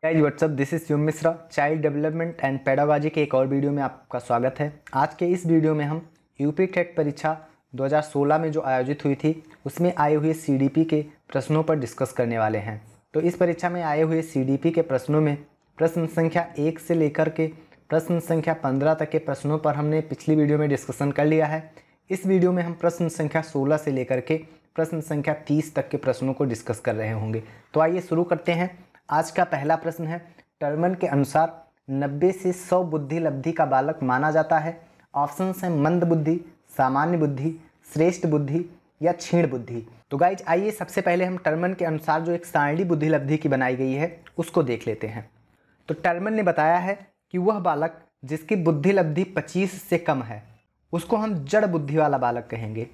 Guys what's up, this is Shiv Mishra, child development and pedagogy के एक और वीडियो में आपका स्वागत है। आज के इस वीडियो में हम यूपी टेट परीक्षा 2016 में जो आयोजित हुई थी उसमें आए हुए सीडीपी के प्रश्नों पर डिस्कस करने वाले हैं। तो इस परीक्षा में आए हुए सीडीपी के प्रश्नों में प्रश्न संख्या 1 से लेकर के प्रश्न संख्या 15 तक के प्रश्नों पर हमने पिछली वीडियो में डिस्कशन कर लिया है। इस वीडियो में हम प्रश्न संख्या 16 से लेकर के प्रश्न संख्या 30 तक के प्रश्नों को डिस्कस कर रहे होंगे। तो आइए शुरू करते हैं। आज का पहला प्रश्न है, टर्मन के अनुसार 90 से 100 बुद्धि लब्धि का बालक माना जाता है। ऑप्शंस हैं मंद बुद्धि, सामान्य बुद्धि, श्रेष्ठ बुद्धि या क्षीण बुद्धि। तो गाइज आइए सबसे पहले हम टर्मन के अनुसार जो एक सारणी बुद्धि लब्धि की बनाई गई है उसको देख लेते हैं। तो टर्मन ने बताया है कि वह बालक जिसकी बुद्धि लब्धि 25 से कम है उसको हम जड़ बुद्धि वाला बालक कहेंगे,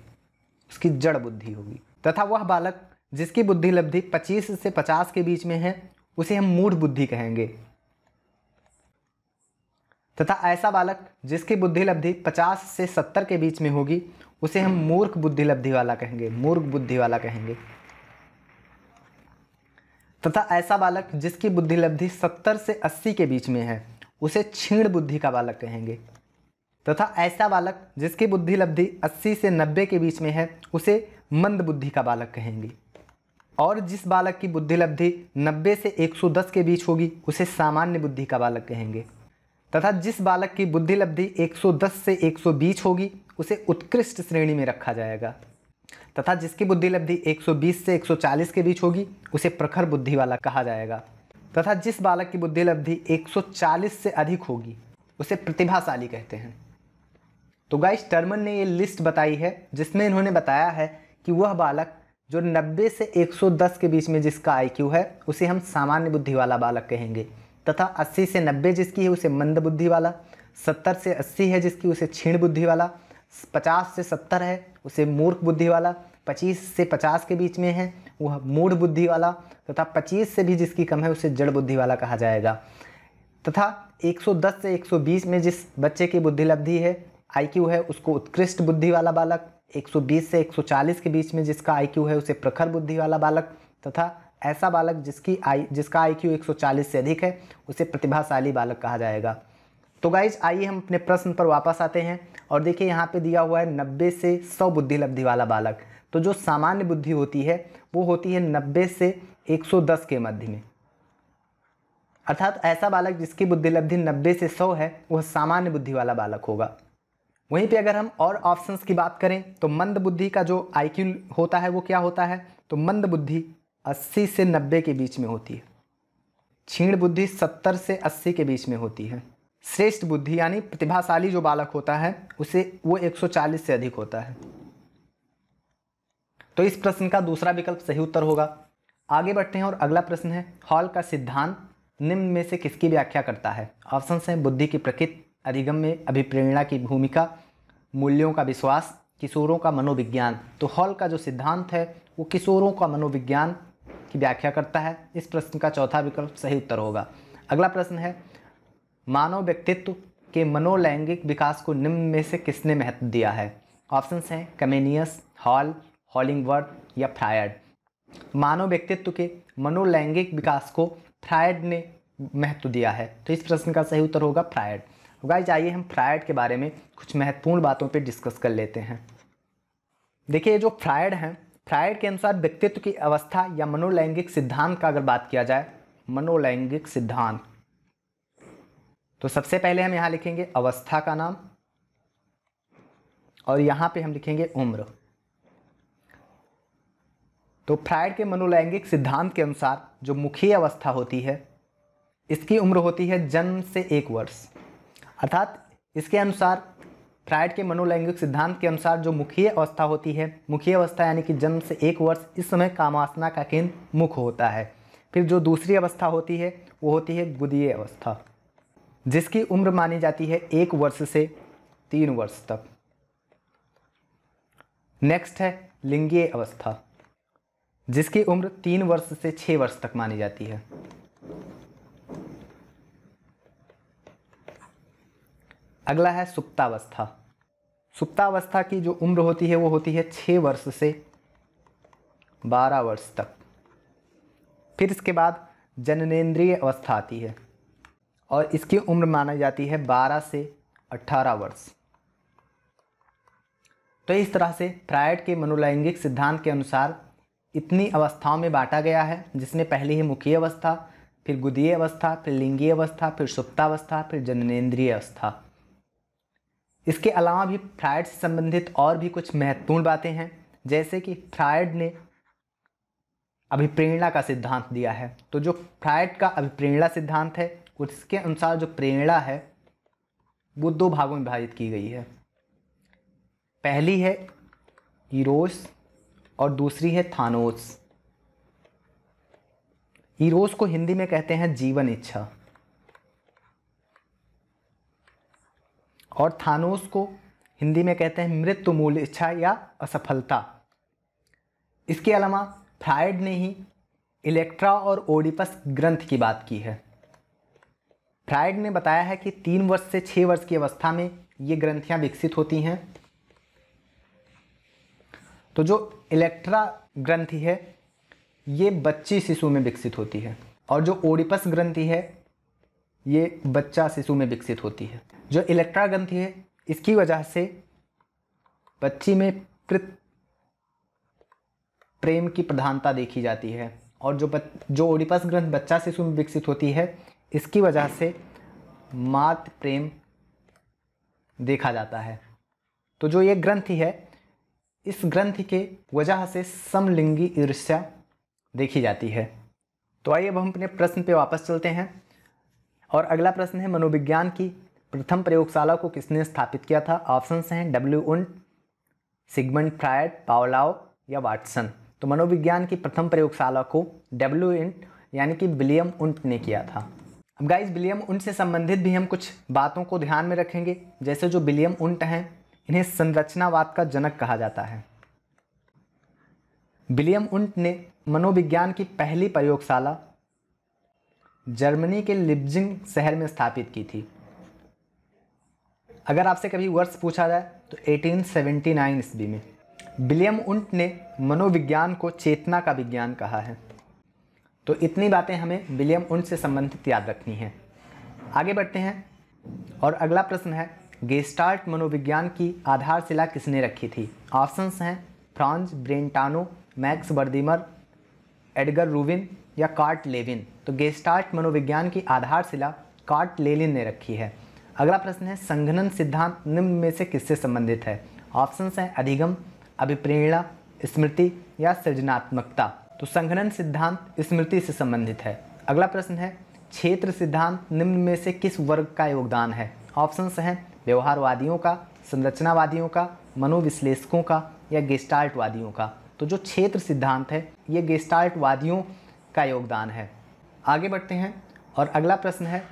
उसकी जड़ बुद्धि होगी। तथा वह बालक जिसकी बुद्धि लब्धि 25 से 50 के बीच में है उसे हम मूढ़ बुद्धि कहेंगे। तथा ऐसा बालक जिसकी बुद्धि लब्धि 50 से 70 के बीच में होगी उसे हम मूर्ख बुद्धि लब्धि वाला कहेंगे, मूर्ख बुद्धि वाला कहेंगे। तथा ऐसा बालक जिसकी बुद्धि लब्धि 70 से 80 के बीच में है उसे क्षीण बुद्धि का बालक कहेंगे। तथा ऐसा बालक जिसकी बुद्धि लब्धि 80 से 90 के बीच में है उसे मंद बुद्धि का बालक कहेंगे। और जिस बालक की बुद्धि लब्धि 90 से 110 के बीच होगी उसे सामान्य बुद्धि का बालक कहेंगे। तथा जिस बालक की बुद्धि लब्धि 110 से 120 होगी उसे उत्कृष्ट श्रेणी में रखा जाएगा। तथा जिसकी बुद्धि लब्धि 120 से 140 के बीच होगी उसे प्रखर बुद्धि वाला कहा जाएगा। तथा जिस बालक की बुद्धि लब्धि 140 से अधिक होगी उसे प्रतिभाशाली कहते हैं। तो गाइस टर्मन ने ये लिस्ट बताई है जिसमें इन्होंने बताया है कि वह बालक जो 90 से 110 के बीच में जिसका आईक्यू है उसे हम सामान्य बुद्धि वाला बालक कहेंगे। तथा 80 से 90 जिसकी है उसे मंद बुद्धि वाला, 70 से 80 है जिसकी उसे क्षीण बुद्धि वाला, 50 से 70 है उसे मूर्ख बुद्धि वाला, 25 से 50 के बीच में है वह मूढ़ बुद्धि वाला, तथा 25 से भी जिसकी कम है उसे जड़ बुद्धि वाला कहा जाएगा। तथा 110 से 120 में जिस बच्चे की बुद्धि लब्धि है आईक्यू है उसको उत्कृष्ट बुद्धि वाला बालक, 120 से 140 के बीच में जिसका आईक्यू है उसे प्रखर बुद्धि वाला बालक, तथा ऐसा बालक जिसका आईक्यू 140 से अधिक है उसे प्रतिभाशाली बालक कहा जाएगा। तो गाइज आइए हम अपने प्रश्न पर वापस आते हैं और देखिए यहाँ पे दिया हुआ है 90 से 100 बुद्धि लब्धि वाला बालक। तो जो सामान्य बुद्धि होती है वो होती है 90 से 110 के मध्य में, अर्थात ऐसा बालक जिसकी बुद्धि लब्धि 90 से 100 है वह सामान्य बुद्धि वाला बालक होगा। वहीं पे अगर हम और ऑप्शंस की बात करें तो मंद बुद्धि का जो आईक्यू होता है वो क्या होता है, तो मंद बुद्धि 80 से 90 के बीच में होती है, क्षीण बुद्धि 70 से 80 के बीच में होती है, श्रेष्ठ बुद्धि यानी प्रतिभाशाली जो बालक होता है उसे वो 140 से अधिक होता है। तो इस प्रश्न का दूसरा विकल्प सही उत्तर होगा। आगे बढ़ते हैं और अगला प्रश्न है, हॉल का सिद्धांत निम्न में से किसकी व्याख्या करता है। ऑप्शंस हैं बुद्धि की प्रकृति, अधिगम में अभिप्रेरणा की भूमिका, मूल्यों का विश्वास, किशोरों का मनोविज्ञान। तो हॉल का जो सिद्धांत है वो किशोरों का मनोविज्ञान की व्याख्या करता है। इस प्रश्न का चौथा विकल्प सही उत्तर होगा। अगला प्रश्न है, मानव व्यक्तित्व के मनोलैंगिक विकास को निम्न में से किसने महत्व दिया है। ऑप्शंस हैं कमेनियस, हॉल, हॉलिंगवर्थ या फ्रायड। मानव व्यक्तित्व के मनोलैंगिक विकास को फ्रायड ने महत्व दिया है। तो इस प्रश्न का सही उत्तर होगा फ्रायड। गाइस आइए हम फ्रायड के बारे में कुछ महत्वपूर्ण बातों पे डिस्कस कर लेते हैं। देखिए जो फ्रायड हैं, फ्रायड के अनुसार व्यक्तित्व की अवस्था या मनोलैंगिक सिद्धांत का अगर बात किया जाए, मनोलैंगिक सिद्धांत, तो सबसे पहले हम यहाँ लिखेंगे अवस्था का नाम और यहाँ पे हम लिखेंगे उम्र। तो फ्रायड के मनोलैंगिक सिद्धांत के अनुसार जो मुखीय अवस्था होती है इसकी उम्र होती है जन्म से 1 वर्ष, अर्थात इसके अनुसार फ्रायड के मनोलैंगिक सिद्धांत के अनुसार जो मुखीय अवस्था होती है, मुखीय अवस्था यानी कि जन्म से 1 वर्ष, इस समय कामवासना का केंद्र मुख होता है। फिर जो दूसरी अवस्था होती है वो होती है गुदीय अवस्था जिसकी उम्र मानी जाती है 1 वर्ष से 3 वर्ष तक। नेक्स्ट है लिंगीय अवस्था जिसकी उम्र 3 वर्ष से 6 वर्ष तक मानी जाती है। अगला है सुप्तावस्था। सुप्तावस्था की जो उम्र होती है वो होती है 6 वर्ष से 12 वर्ष तक। फिर इसके बाद जननेंद्रिय अवस्था आती है और इसकी उम्र मानी जाती है 12 से 18 वर्ष। तो इस तरह से फ्रायड के मनोलैंगिक सिद्धांत के अनुसार इतनी अवस्थाओं में बांटा गया है, जिसमें पहली है मुखीय अवस्था, फिर गुदीय अवस्था, फिर लिंगीय अवस्था, फिर सुप्तावस्था, फिर जननेंद्रिय अवस्था। इसके अलावा भी फ्रायड से संबंधित और भी कुछ महत्वपूर्ण बातें हैं, जैसे कि फ्रायड ने अभिप्रेरणा का सिद्धांत दिया है। तो जो फ्रायड का अभिप्रेरणा सिद्धांत है, उसके अनुसार जो प्रेरणा है वो 2 भागों में विभाजित की गई है। पहली है इरोस और दूसरी है थानोस। इरोस को हिंदी में कहते हैं जीवन इच्छा और थानोस को हिंदी में कहते हैं मृत्यु मूल इच्छा या असफलता। इसके अलावा फ्रायड ने ही इलेक्ट्रा और ओडिपस ग्रंथ की बात की है। फ्रायड ने बताया है कि 3 वर्ष से 6 वर्ष की अवस्था में ये ग्रंथियां विकसित होती हैं। तो जो इलेक्ट्रा ग्रंथि है ये बच्ची शिशु में विकसित होती है और जो ओडिपस ग्रंथि है ये बच्चा शिशु में विकसित होती है। जो इलेक्ट्रा ग्रंथि है इसकी वजह से बच्ची में प्रेम की प्रधानता देखी जाती है और जो ओडिपस ग्रंथ बच्चा शिशु में विकसित होती है इसकी वजह से मातृ प्रेम देखा जाता है। तो जो ये ग्रंथि है इस ग्रंथि के वजह से समलिंगी ईर्ष्या देखी जाती है। तो आइए अब हम अपने प्रश्न पे वापस चलते हैं और अगला प्रश्न है मनोविज्ञान की प्रथम प्रयोगशाला को किसने स्थापित किया था। ऑप्शंस हैं डब्ल्यू उंट, सिगमंड फ्रायड, पावलोव या वाटसन। तो मनोविज्ञान की प्रथम प्रयोगशाला को डब्ल्यू उंट यानी कि विलियम उंट ने किया था। अब गाइस विलियम उंट से संबंधित भी हम कुछ बातों को ध्यान में रखेंगे। जैसे जो विलियम उंट हैं इन्हें संरचनावाद का जनक कहा जाता है। विलियम उंट ने मनोविज्ञान की पहली प्रयोगशाला जर्मनी के लिप्जिंग शहर में स्थापित की थी। अगर आपसे कभी वर्ष पूछा जाए तो 1879 ईस्वी में विलियम उंट ने मनोविज्ञान को चेतना का विज्ञान कहा है। तो इतनी बातें हमें विलियम उंट से संबंधित याद रखनी है। आगे बढ़ते हैं और अगला प्रश्न है गेस्टाल्ट मनोविज्ञान की आधारशिला किसने रखी थी। ऑप्शंस हैं Franz Brentano, max वर्दीमर, Edgar Rubin या कार्ट लेविन। तो गेस्टाल्ट मनोविज्ञान की आधारशिला कार्ट लेविन ने रखी है। अगला प्रश्न है संघनन सिद्धांत निम्न में से किससे संबंधित है। ऑप्शंस हैं अधिगम, अभिप्रेरणा, स्मृति या सृजनात्मकता। तो संघनन सिद्धांत स्मृति से संबंधित है। अगला प्रश्न है क्षेत्र सिद्धांत निम्न में से किस वर्ग का योगदान है। ऑप्शंस हैं व्यवहारवादियों का, संरचनावादियों का, मनोविश्लेषकों का या गेस्टाल्टवादियों का। तो जो क्षेत्र सिद्धांत है ये गेस्टाल्टवादियों का योगदान है। आगे बढ़ते हैं और अगला प्रश्न है,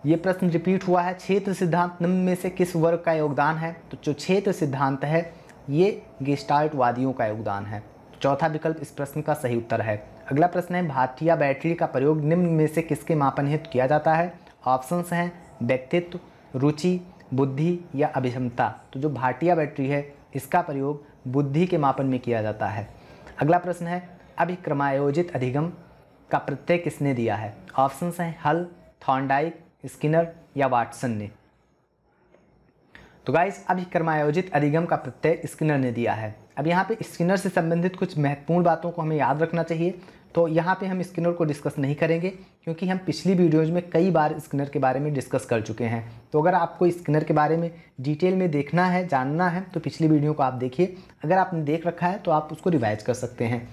ये प्रश्न रिपीट हुआ है, क्षेत्र सिद्धांत निम्न में से किस वर्ग का योगदान है। तो जो क्षेत्र सिद्धांत है ये गेस्टाल्टवादियों का योगदान है। चौथा विकल्प इस प्रश्न का सही उत्तर है। अगला प्रश्न है भाटिया बैटरी का प्रयोग निम्न में से किसके मापन हेतु किया जाता है। ऑप्शंस हैं व्यक्तित्व, रुचि, बुद्धि या अभिक्षमता। तो जो भाटिया बैटरी है इसका प्रयोग बुद्धि के मापन में किया जाता है। अगला प्रश्न है अभिक्रमायोजित अधिगम का प्रत्यय किसने दिया है। ऑप्शंस हैं हल, थॉर्नडाइक, स्किनर या वाटसन ने। तो गाइस अभिक्रमायोजित अधिगम का प्रत्यय स्किनर ने दिया है। अब यहाँ पे स्किनर से संबंधित कुछ महत्वपूर्ण बातों को हमें याद रखना चाहिए। तो यहाँ पे हम स्किनर को डिस्कस नहीं करेंगे क्योंकि हम पिछली वीडियोज़ में कई बार स्किनर के बारे में डिस्कस कर चुके हैं। तो अगर आपको स्किनर के बारे में डिटेल में देखना है, जानना है तो पिछली वीडियो को आप देखिए। अगर आपने देख रखा है तो आप उसको रिवाइज कर सकते हैं।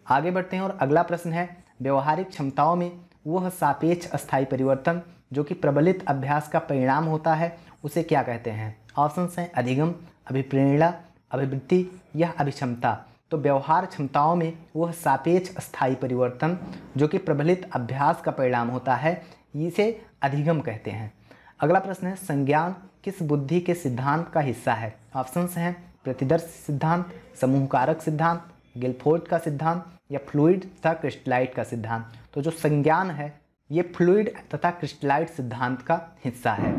आगे बढ़ते हैं और अगला प्रश्न है व्यवहारिक क्षमताओं में वह सापेक्ष अस्थायी परिवर्तन जो कि प्रबलित अभ्यास का परिणाम होता है उसे क्या कहते हैं। ऑप्शंस हैं अधिगम, अभिप्रेरणा, अभिवृत्ति या अभिक्षमता। तो व्यवहार क्षमताओं में वह सापेक्ष अस्थायी परिवर्तन जो कि प्रबलित अभ्यास का परिणाम होता है इसे अधिगम कहते हैं। अगला प्रश्न है संज्ञान किस बुद्धि के सिद्धांत का हिस्सा है। ऑप्शंस हैं प्रतिदर्श सिद्धांत, समूह कारक सिद्धांत, गिलफोर्ड का सिद्धांत या फ्लूइड तथा क्रिस्टलाइट का सिद्धांत। तो जो संज्ञान है ये फ्लूइड तथा क्रिस्टलाइट सिद्धांत का हिस्सा है।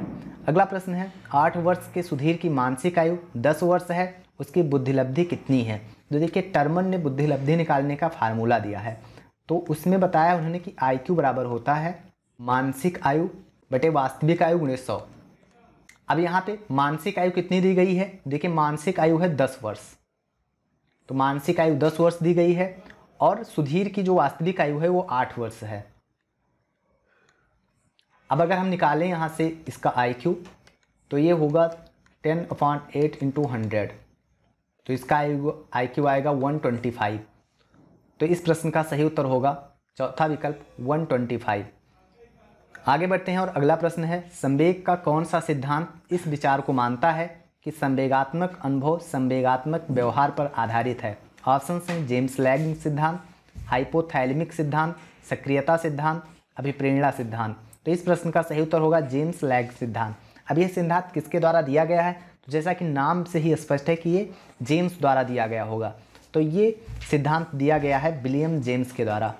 अगला प्रश्न है 8 वर्ष के सुधीर की मानसिक आयु 10 वर्ष है, उसकी बुद्धिलब्धि कितनी है। तो देखिए टर्मन ने बुद्धिलब्धि निकालने का फार्मूला दिया है। तो तो उसमें बताया उन्होंने कि IQ बराबर होता है मानसिक आयु बटे वास्तविक आयु गुणे 100। अब यहाँ पे मानसिक आयु कितनी दी गई है? देखिए मानसिक आयु है 10 वर्ष, तो मानसिक आयु 10 वर्ष दी गई है और सुधीर की जो वास्तविक आयु है वो 8 वर्ष है। अब अगर हम निकालें यहाँ से इसका IQ तो ये होगा 10/8 × 100, तो इसका IQ आएगा 125। तो इस प्रश्न का सही उत्तर होगा चौथा विकल्प 125। आगे बढ़ते हैं और अगला प्रश्न है, संवेग का कौन सा सिद्धांत इस विचार को मानता है कि संवेगात्मक अनुभव संवेगात्मक व्यवहार पर आधारित है? ऑप्शन हैं जेम्स लैंग सिद्धांत, हाइपोथैलेमिक सिद्धांत, सक्रियता सिद्धांत, अभिप्रेरणा सिद्धांत। तो इस प्रश्न का सही उत्तर होगा जेम्स लैंग सिद्धांत। अब यह सिद्धांत किसके द्वारा दिया गया है? तो जैसा कि नाम से ही स्पष्ट है कि ये जेम्स द्वारा दिया गया होगा, तो ये सिद्धांत दिया गया है विलियम जेम्स के द्वारा।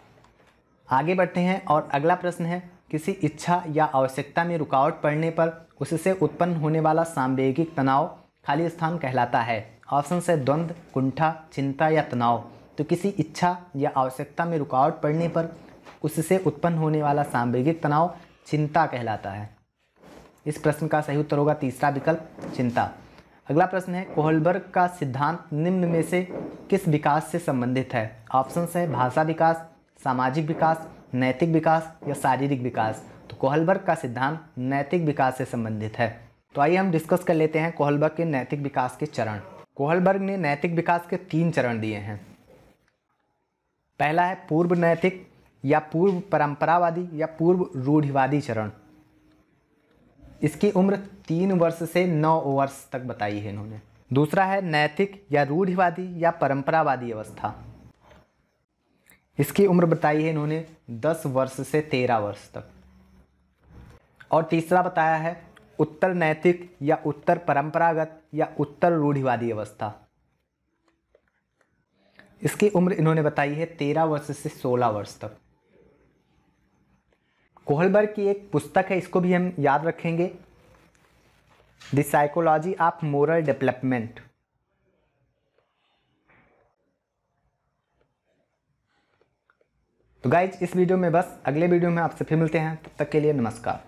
आगे बढ़ते हैं और अगला प्रश्न है, किसी इच्छा या आवश्यकता में रुकावट पड़ने पर उससे उत्पन्न होने वाला सांवेगिक तनाव खाली स्थान कहलाता है? ऑप्शन है द्वंद्व, कुंठा, चिंता या तनाव। तो किसी इच्छा या आवश्यकता में रुकावट पड़ने पर उससे उत्पन्न होने वाला सांवेगिक तनाव चिंता कहलाता है। इस प्रश्न का सही उत्तर होगा तीसरा विकल्प चिंता। अगला प्रश्न है, कोहलबर्ग का सिद्धांत निम्न में से किस विकास से संबंधित है? ऑप्शन है भाषा विकास, सामाजिक विकास, नैतिक विकास या शारीरिक विकास। तो कोहलबर्ग का सिद्धांत नैतिक विकास से संबंधित है। तो आइए हम डिस्कस कर लेते हैं कोहलबर्ग के नैतिक विकास के चरण। कोहलबर्ग ने नैतिक विकास के 3 चरण दिए हैं। पहला है पूर्व नैतिक या पूर्व परंपरावादी या पूर्व रूढ़िवादी चरण। इसकी उम्र 3 वर्ष से 9 वर्ष तक बताई है इन्होंने। दूसरा है नैतिक या रूढ़िवादी या परंपरावादी अवस्था। इसकी उम्र बताई है इन्होंने 10 वर्ष से 13 वर्ष तक। और तीसरा बताया है उत्तर नैतिक या उत्तर परंपरागत या उत्तर रूढ़िवादी अवस्था। इसकी उम्र इन्होंने बताई है 13 वर्ष से 16 वर्ष तक। कोहलबर्ग की एक पुस्तक है, इसको भी हम याद रखेंगे, the psychology of moral development. तो गाइज इस वीडियो में बस, अगले वीडियो में आपसे फिर मिलते हैं, तब तक के लिए नमस्कार।